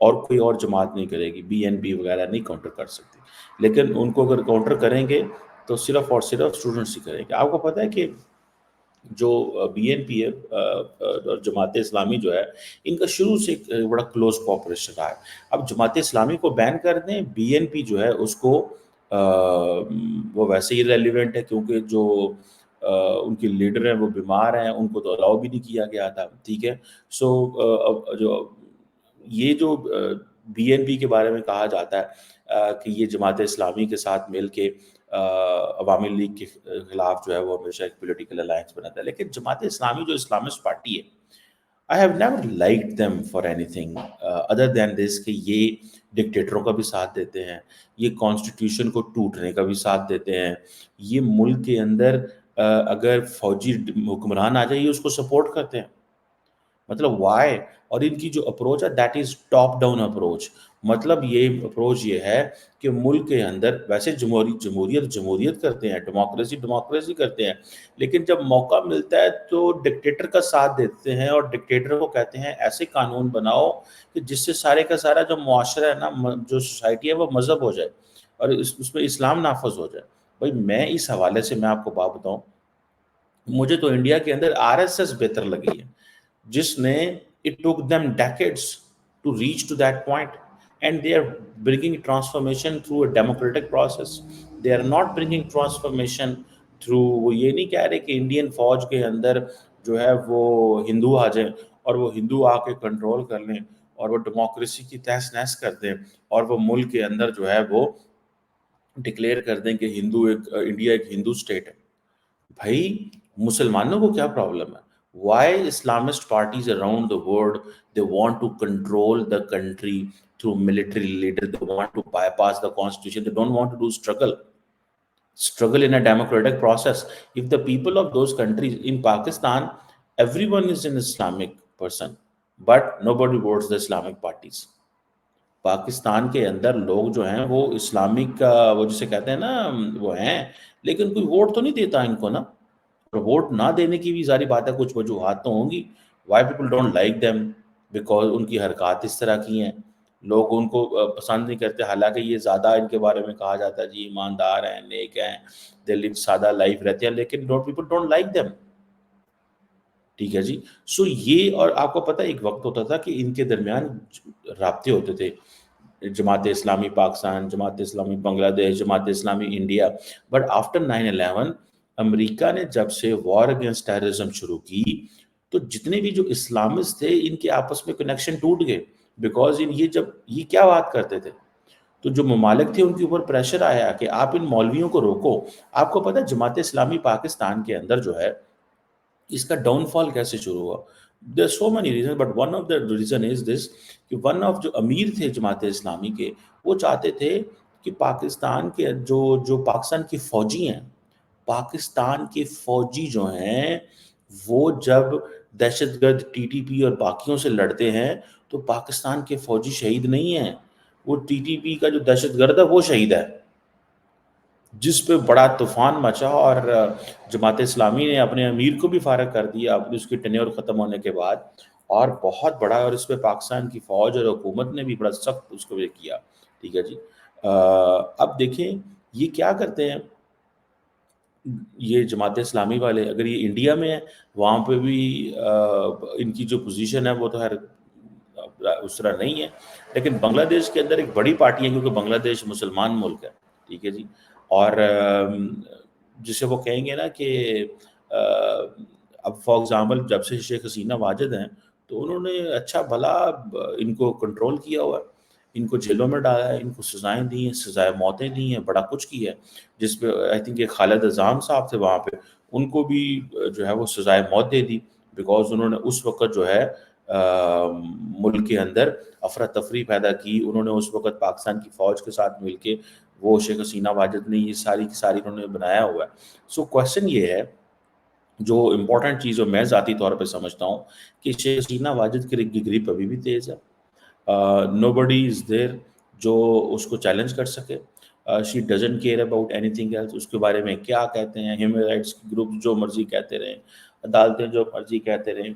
اور کوئی اور جماعت نہیں کرے گی، بی این پی وغیرہ نہیں کاؤنٹر کر سکتی، لیکن ان کو اگر کاؤنٹر کریں گے تو صرف اور صرف اسٹوڈنٹس ہی کریں گے۔ آپ کو پتہ ہے کہ جو بی این پی ہے اور جماعت اسلامی جو ہے، ان کا شروع سے ایک بڑا کلوز کوآپریشن رہا ہے۔ اب جماعت اسلامی کو بین کر دیں، بی این پی جو ہے اس کو وہ ویسے ہی ریلیونٹ ہے، کیونکہ جو ان کے لیڈر ہیں وہ بیمار ہیں، ان کو تو الاؤ بھی نہیں کیا گیا تھا، ٹھیک ہے۔ سو جو یہ جو بی این پی کے بارے میں کہا جاتا ہے کہ یہ جماعت اسلامی کے ساتھ مل کے عوامی لیگ کے خلاف جو ہے وہ ہمیشہ ایک پولیٹیکل الائنس بناتا ہے، لیکن جماعت اسلامی جو اسلامسٹ پارٹی ہے، I have never liked them for anything other than this کہ یہ ڈکٹیٹروں کا بھی ساتھ دیتے ہیں، یہ کانسٹیٹیوشن کو ٹوٹنے کا بھی ساتھ دیتے ہیں، یہ ملک کے اندر اگر فوجی حکمران آ جائے یہ اس کو سپورٹ کرتے ہیں، مطلب وائی؟ اور ان کی جو اپروچ ہے that is top down approach, مطلب یہ اپروچ یہ ہے کہ ملک کے اندر ویسے جمہوریت کرتے ہیں، ڈیموکریسی کرتے ہیں، لیکن جب موقع ملتا ہے تو ڈکٹیٹر کا ساتھ دیتے ہیں اور ڈکٹیٹر کو کہتے ہیں ایسے قانون بناؤ کہ جس سے سارے کا سارا جو معاشرہ ہے نا، جو سوسائٹی ہے وہ مذہب ہو جائے اور اس میں اسلام نافذ ہو جائے۔ بھائی میں اس حوالے سے میں آپ کو بات بتاؤں، مجھے تو انڈیا کے اندر آر ایس ایس بہتر لگی ہے، جس نے it took them decades to reach to that point, and they are bringing transformation through a democratic process. They are not bringing transformation through وہ یہ نہیں کہہ رہے کہ انڈین فوج کے اندر جو ہے وہ ہندو آ جائیں اور وہ ہندو آ کے کنٹرول کر لیں اور وہ ڈیموکریسی کی تہس نہس کر دیں اور وہ ملک کے اندر جو ہے وہ ڈکلیئر کر دیں کہ انڈیا ایک ہندو اسٹیٹ ہے۔ بھائی مسلمانوں کو کیا پرابلم ہے؟ Why Islamist parties around the world they want to control the country through military leader, they want to bypass the constitution, they don't want to do struggle in a democratic process. If the people of those countries in Pakistan, everyone is an Islamic person, but nobody votes the Islamic parties. Pakistan کے اندر لوگ جو ہیں وہ Islamic وہ جسے کہتے ہیں نا وہ ہیں، لیکن کوئی ووٹ تو نہیں دیتا ان کو نا، اور ووٹ نہ دینے کی بھی ظاہری بات ہے کچھ وجوہات تو ہوں گی۔ Why people don't like them? Because ان کی حرکات اس طرح کی ہیں، لوگ ان کو پسند نہیں کرتے، حالانکہ یہ زیادہ ان کے بارے میں کہا جاتا ہے جی ایماندار ہیں، نیک ہیں، دے لیو سادہ لائف رہتے ہیں، لیکن پیپل ڈونٹ لائک دیم، ٹھیک ہے جی۔ سو یہ، اور آپ کو پتہ ایک وقت ہوتا تھا کہ ان کے درمیان رابطے ہوتے تھے، جماعت اسلامی پاکستان، جماعت اسلامی بنگلہ دیش، Jamaat Islami India, but after 9/11 امریکہ نے جب سے وار اگینسٹ ٹیررزم شروع کی تو جتنے بھی جو اسلامسٹ تھے ان کے آپس میں کنیکشن ٹوٹ گئے، بیکاز یہ جب یہ کیا بات کرتے تھے تو جو ممالک تھے ان کے اوپر پریشر آیا کہ آپ ان مولویوں کو روکو۔ آپ کو پتہ ہے جماعت اسلامی پاکستان کے اندر جو ہے اس کا ڈاؤن فال کیسے شروع ہوا؟ There so many reason but one of the reason is this کہ ون آف جو امیر تھے جماعت اسلامی کے، وہ چاہتے تھے کہ پاکستان کے جو پاکستان کی فوجی ہیں، پاکستان کے فوجی جو ہیں وہ جب دہشت گرد ٹی ٹی پی اور باقیوں سے لڑتے ہیں تو پاکستان کے فوجی شہید نہیں ہیں، وہ ٹی ٹی پی کا جو دہشت گرد ہے وہ شہید ہے، جس پہ بڑا طوفان مچا اور جماعت اسلامی نے اپنے امیر کو بھی فارغ کر دیا اپنی اس کی ٹینیور ختم ہونے کے بعد، اور بہت بڑا، اور اس پہ پاکستان کی فوج اور حکومت نے بھی بڑا سخت اس کو یہ کیا، ٹھیک ہے جی۔ اب دیکھیں یہ کیا کرتے ہیں یہ جماعت اسلامی والے، اگر یہ انڈیا میں ہے وہاں پہ بھی ان کی جو پوزیشن ہے وہ تو خیر اس طرح نہیں ہے، لیکن بنگلہ دیش کے اندر ایک بڑی پارٹی ہے کیونکہ بنگلہ دیش مسلمان ملک ہے، ٹھیک ہے جی، اور جسے وہ کہیں گے نا کہ اب فار ایگزامپل جب سے شیخ حسینہ واجد ہیں تو انہوں نے اچھا بھلا ان کو کنٹرول کیا ہوا ہے، ان کو جیلوں میں ڈالا ہے، ان کو سزائیں دی ہیں، سزائے موتیں دی ہیں، بڑا کچھ کیا ہے، جس پہ آئی تھنک ایک خالد اعظام صاحب تھے وہاں پہ، ان کو بھی جو ہے وہ سزائے موت دے دی، بیکاز انہوں نے اس وقت جو ہے ملک کے اندر افراتفری پیدا کی، انہوں نے اس وقت پاکستان کی فوج کے ساتھ مل کے وہ شیخ حسینہ واجد نے یہ ساری کی ساری انہوں نے بنایا ہوا ہے۔ سو کویشچن یہ ہے، جو امپورٹنٹ چیز میں ذاتی طور پہ سمجھتا ہوں کہ شیخ حسینہ واجد کی گریپ ابھی بھی تیز ہے، نو بڈی از دیر جو اس کو چیلنج کر سکے، she doesn't care about anything else, اس کے بارے میں کیا کہتے ہیں ہیومن رائٹس گروپ جو مرضی کہتے رہیں، عدالتیں جو مرضی کہتے رہیں،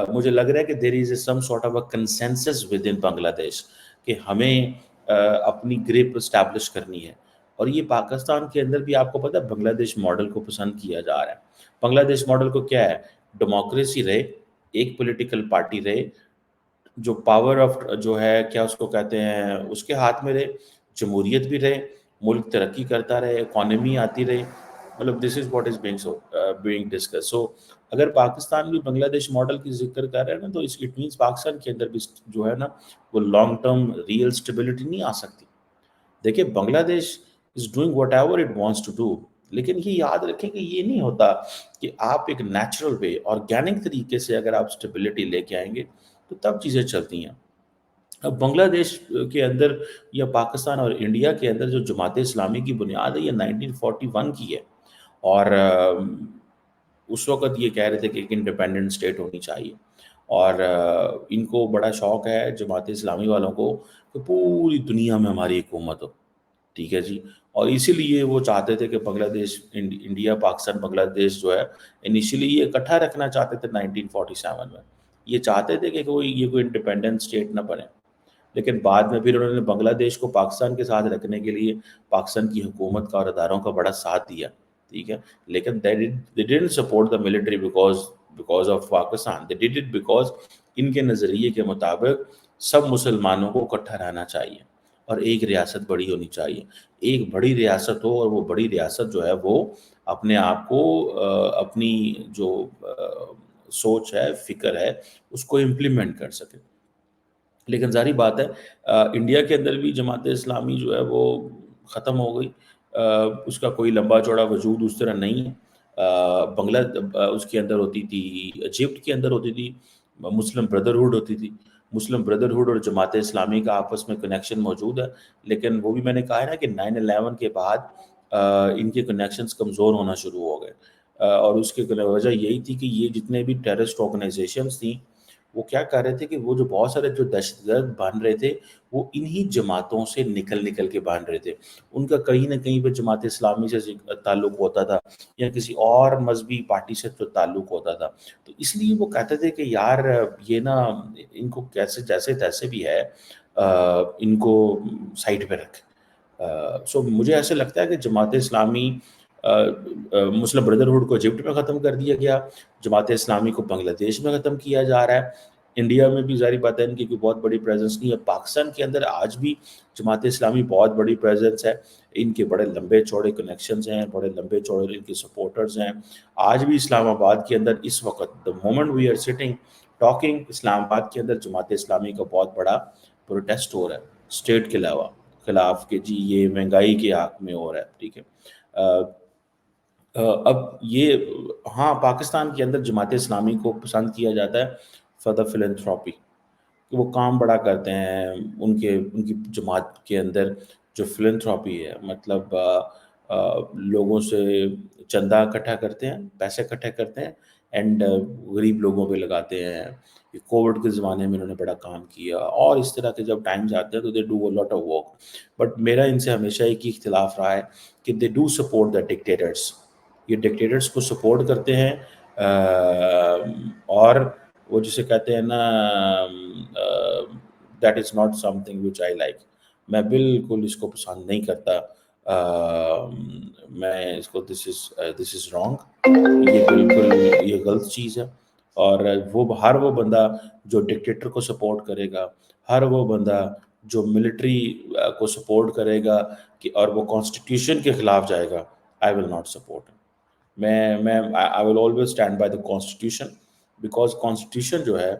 مجھے لگ رہا ہے کہ there is a some sort of a consensus with in Bangladesh کہ ہمیں اپنی گریپ اسٹیبلش کرنی ہے. اور یہ پاکستان کے اندر بھی آپ کو پتہ ہے بنگلہ دیش ماڈل کو پسند کیا جا رہا ہے. بنگلہ دیش ماڈل کو کیا ہے؟ ڈیموکریسی رہے، ایک پولیٹیکل پارٹی رہے، جو پاور آف جو ہے کیا اس کو کہتے ہیں اس کے ہاتھ میں رہے، جمہوریت بھی رہے، ملک ترقی کرتا رہے، اکانومی آتی رہے. مطلب this is what is being discuss. So اگر پاکستان بھی بنگلہ دیش ماڈل کی ذکر کر رہے ہیں نا تو اٹ مینس پاکستان کے اندر بھی جو ہے نا وہ لانگ ٹرم ریئل اسٹیبلٹی نہیں آ سکتی. دیکھیں Bangladesh is doing whatever it wants to do, لیکن یہ یاد رکھیں کہ یہ نہیں ہوتا کہ آپ ایک نیچرل وے آرگینک طریقے سے اگر آپ اسٹیبلٹی لے کے آئیں گے تو تب چیزیں چلتی ہیں. اب بنگلہ دیش کے اندر یا پاکستان اور انڈیا کے اندر جو جماعت اسلامی کی بنیاد ہے یہ 1941 کی ہے. اور اس وقت یہ کہہ رہے تھے کہ ایک انڈیپینڈنٹ اسٹیٹ ہونی چاہیے. اور ان کو بڑا شوق ہے جماعت اسلامی والوں کو کہ پوری دنیا میں ہماری حکومت ہو. ٹھیک ہے جی. اور اسی لیے وہ چاہتے تھے کہ بنگلہ دیش انڈیا پاکستان بنگلہ دیش جو ہے انیشلی یہ اکٹھا رکھنا چاہتے تھے 1947 میں. یہ چاہتے تھے کہ یہ کوئی انڈیپینڈنٹ اسٹیٹ نہ بنے. لیکن بعد میں پھر انہوں نے بنگلہ دیش کو پاکستان کے ساتھ رکھنے کے لیے پاکستان کی حکومت کا اور اداروں کا بڑا ساتھ دیا. ٹھیک ہے. لیکن they didn't support the military because of Pakistan. They did it because ان کے نظریے کے مطابق سب مسلمانوں کو اکٹھا رہنا چاہیے اور ایک ریاست بڑی ہونی چاہیے. ایک بڑی ریاست ہو اور وہ بڑی ریاست جو ہے وہ اپنے آپ کو اپنی جو سوچ ہے فکر ہے اس کو امپلیمنٹ کر سکے. لیکن ظاہری بات ہے انڈیا کے اندر بھی جماعت اسلامی جو ہے وہ ختم ہو گئی. اس کا کوئی لمبا چوڑا وجود اس طرح نہیں ہے. بنگلہ اس کے اندر ہوتی تھی، ایجپٹ کے اندر ہوتی تھی، مسلم بردرہڈ ہوتی تھی. مسلم بردرہڈ اور جماعت اسلامی کا آپس میں کنیکشن موجود ہے. لیکن وہ بھی میں نے کہا ہے نا کہ 9/11 کے بعد ان کے کنیکشنز کمزور ہونا شروع ہو گئے. اور اس کی وجہ یہی تھی کہ یہ جتنے بھی ٹیررسٹ آرگنائزیشنز تھیں وہ کیا کر رہے تھے کہ وہ جو بہت سارے جو دہشت گرد بن رہے تھے وہ انہی جماعتوں سے نکل کے بن رہے تھے. ان کا کہیں نہ کہیں پہ جماعت اسلامی سے تعلق ہوتا تھا یا کسی اور مذہبی پارٹی سے تو تعلق ہوتا تھا. تو اس لیے وہ کہتے تھے کہ یار یہ نا ان کو کیسے جیسے تیسے بھی ہے ان کو سائڈ پہ رکھ. سو مجھے ایسے لگتا ہے کہ جماعت اسلامی مسلم بردرہڈ کو ایجپٹ میں ختم کر دیا گیا، جماعت اسلامی کو بنگلہ دیش میں ختم کیا جا رہا ہے. انڈیا میں بھی ظاہری بات ہے ان کی کوئی بہت بڑی پریزنس نہیں ہے. پاکستان کے اندر آج بھی جماعت اسلامی بہت بڑی پریزنس ہے. ان کے بڑے لمبے چوڑے کنیکشنز ہیں، بڑے لمبے چوڑے ان کے سپورٹرز ہیں. آج بھی اسلام آباد کے اندر اس وقت the moment we are sitting talking اسلام آباد کے اندر جماعت اسلامی کا بہت بڑا پروٹیسٹ ہو رہا ہے اسٹیٹ کے علاوہ خلاف کہ جی یہ مہنگائی کے حق میں ہو رہا ہے. ٹھیک ہے. اب یہ ہاں پاکستان کے اندر جماعت اسلامی کو پسند کیا جاتا ہے فار دا فلنتھراپی کہ وہ کام بڑا کرتے ہیں. ان کی جماعت کے اندر جو فلنتھراپی ہے مطلب لوگوں سے چندہ اکٹھا کرتے ہیں، پیسے اکٹھے کرتے ہیں اینڈ غریب لوگوں پہ لگاتے ہیں. کووڈ کے زمانے میں انہوں نے بڑا کام کیا اور اس طرح کے جب ٹائم جاتے ہیں تو they do a lot of work. But میرا ان سے ہمیشہ ایک ہی اختلاف رہا ہے کہ دے ڈو سپورٹ دا ڈکٹیٹرس. یہ ڈکٹیٹرس کو سپورٹ کرتے ہیں اور وہ جسے کہتے ہیں نا that is not some thing which I like. میں بالکل اس کو پسند نہیں کرتا. میں اس کو دس از رانگ، یہ بالکل یہ غلط چیز ہے. اور ہر وہ بندہ جو ڈکٹیٹر کو سپورٹ کرے گا، ہر وہ بندہ جو ملٹری کو سپورٹ کرے گا کہ اور وہ کانسٹیٹیوشن کے خلاف جائے گا، آئی ول ناٹ سپورٹ. میں I will always stand by the constitution because constitution جو ہے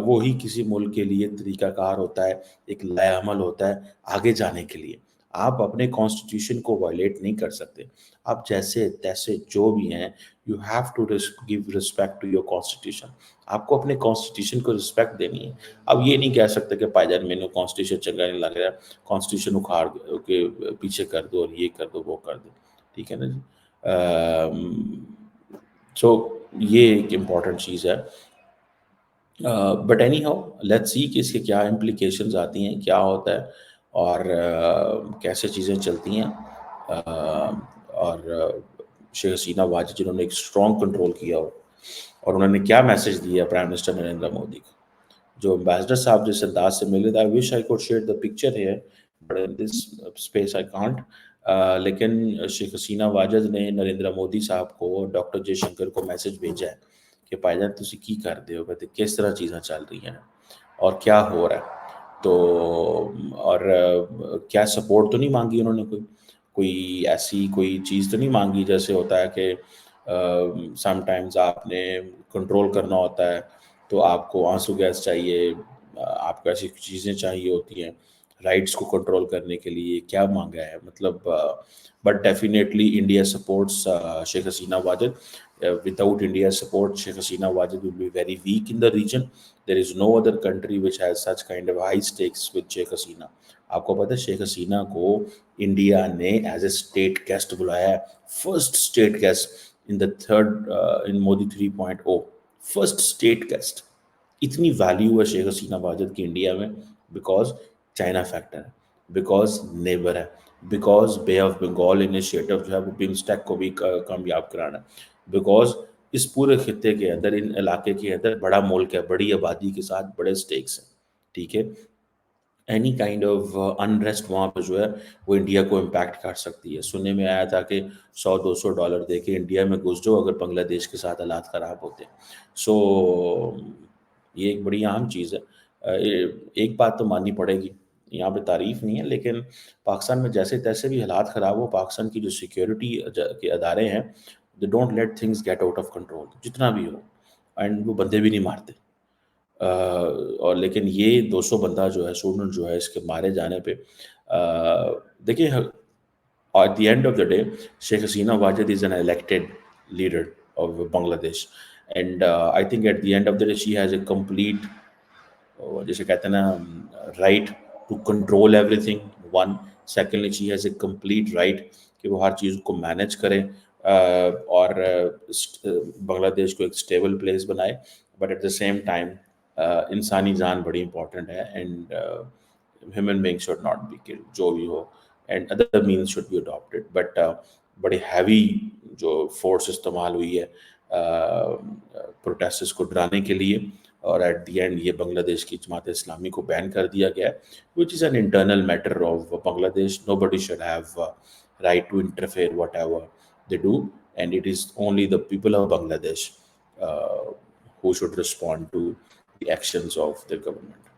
وہی کسی ملک کے لیے طریقہ کار ہوتا ہے، ایک لائحہ عمل ہوتا ہے آگے جانے کے لیے. آپ اپنے کانسٹیٹیوشن کو وائلیٹ نہیں کر سکتے. آپ جیسے تیسے جو بھی ہیں you have to give respect to your constitution. آپ کو اپنے کانسٹیٹیوشن کو رسپیکٹ دینی ہے. اب یہ نہیں کہہ سکتے کہ پائی جان مینوں کانسٹیٹیوشن چنگا نہیں لگ رہا، کانسٹیٹیوشن اکھاڑ کے پیچھے کر دو اور یہ کر دو وہ کر دو. ٹھیک ہے نا جی. سو یہ ایک امپورٹنٹ چیز ہے. But any how let's see کہ اس کے کیا امپلیکیشنز آتی ہیں، کیا ہوتا ہے اور کیسے چیزیں چلتی ہیں. اور شیخ حسینہ واجد جنہوں نے ایک اسٹرانگ کنٹرول کیا ہو اور انہوں نے کیا میسج دیا پرائم منسٹر نریندر مودی کو. جو امبیسڈر صاحب جس انداز سے ملے تھے, I wish I could share the picture here but in this space I can't. لیکن شیخ حسینہ واجد نے نریندر مودی صاحب کو, ڈاکٹر جے شنکر کو میسج بھیجا ہے کہ بھائی جان تسی کی کرتے ہو, کہتے کس طرح چیزیں چل رہی ہیں اور کیا ہو رہا ہے. تو اور کیا سپورٹ تو نہیں مانگی انہوں نے, کوئی ایسی کوئی چیز تو نہیں مانگی جیسے ہوتا ہے کہ سم ٹائمز آپ نے کنٹرول کرنا ہوتا ہے تو آپ کو آنسو گیس چاہیے, آپ کو ایسی چیزیں چاہیے ہوتی ہیں رائٹس کو کنٹرول کرنے کے لیے. کیا مانگا ہے مطلب. But definitely India sports Sheikh Hasina Wajid. Without India's support, Sheikh Hasina Wajid will be very weak in the region. There is no other country which has such kind of high stakes with Sheikh Hasina. آپ کو پتہ ہے شیخ حسینہ کو India نے as a state guest بلایا ہے, first state guest in the third in Modi 3.0, first state guest. اتنی value ہے شیخ حسینہ واجد کی انڈیا میں بیکاز چائنا فیکٹر ہے, بیکاز نیبر ہے, بیکاز بے آف بنگال انیشیٹو جو ہے وہ بمسٹیک کو بھی کامیاب کرانا ہے, بیکاز اس پورے خطے کے اندر, ان علاقے کے اندر بڑا ملک ہے, بڑی آبادی کے ساتھ بڑے اسٹیکس ہیں. ٹھیک ہے, اینی کائنڈ آف انریسٹ وہاں پہ جو ہے وہ انڈیا کو امپیکٹ کر سکتی ہے. سننے میں آیا تھا کہ $100-200 دے کے انڈیا میں گھس جاؤ اگر بنگلہ دیش کے ساتھ حالات خراب ہوتے ہیں. سو یہ ایک بڑی اہم چیز ہے. ایک بات تو ماننی پڑے گی, یہاں پہ تعریف نہیں ہے, لیکن پاکستان میں جیسے تیسے بھی حالات خراب ہو, پاکستان کی جو سیکیورٹی کے ادارے ہیں they don't let things get out of control جتنا بھی ہو, اینڈ وہ بندے بھی نہیں مارتے. اور لیکن یہ 200 بندہ جو ہے, اسٹوڈنٹ جو ہے, اس کے مارے جانے پہ دیکھیں at the end of the day Sheikh Hasina Wajid is an elected leader of Bangladesh, and I think at the end of the day she has a complete جیسے کہتے ہیں نا right to control everything. One secondly she has a complete right کہ وہ ہر چیز کو manage کرے اور بنگلہ دیش کو ایک اسٹیبل پلیس بنائے. But at the same time انسانی جان بڑی امپورٹنٹ ہے, and human being should not be killed جو بھی ہو, and other means should be adopted. But بڑی ہیوی جو فورس استعمال ہوئی ہے پروٹیسٹس کو ڈرانے کے لیے, اور ایٹ دی اینڈ یہ بنگلہ دیش کی جماعت اسلامی کو بین کر دیا گیا ہے, which is an internal matter of Bangladesh. Nobody should have right to interfere whatever they do, and it is only the people of Bangladesh who should respond to the actions of their government.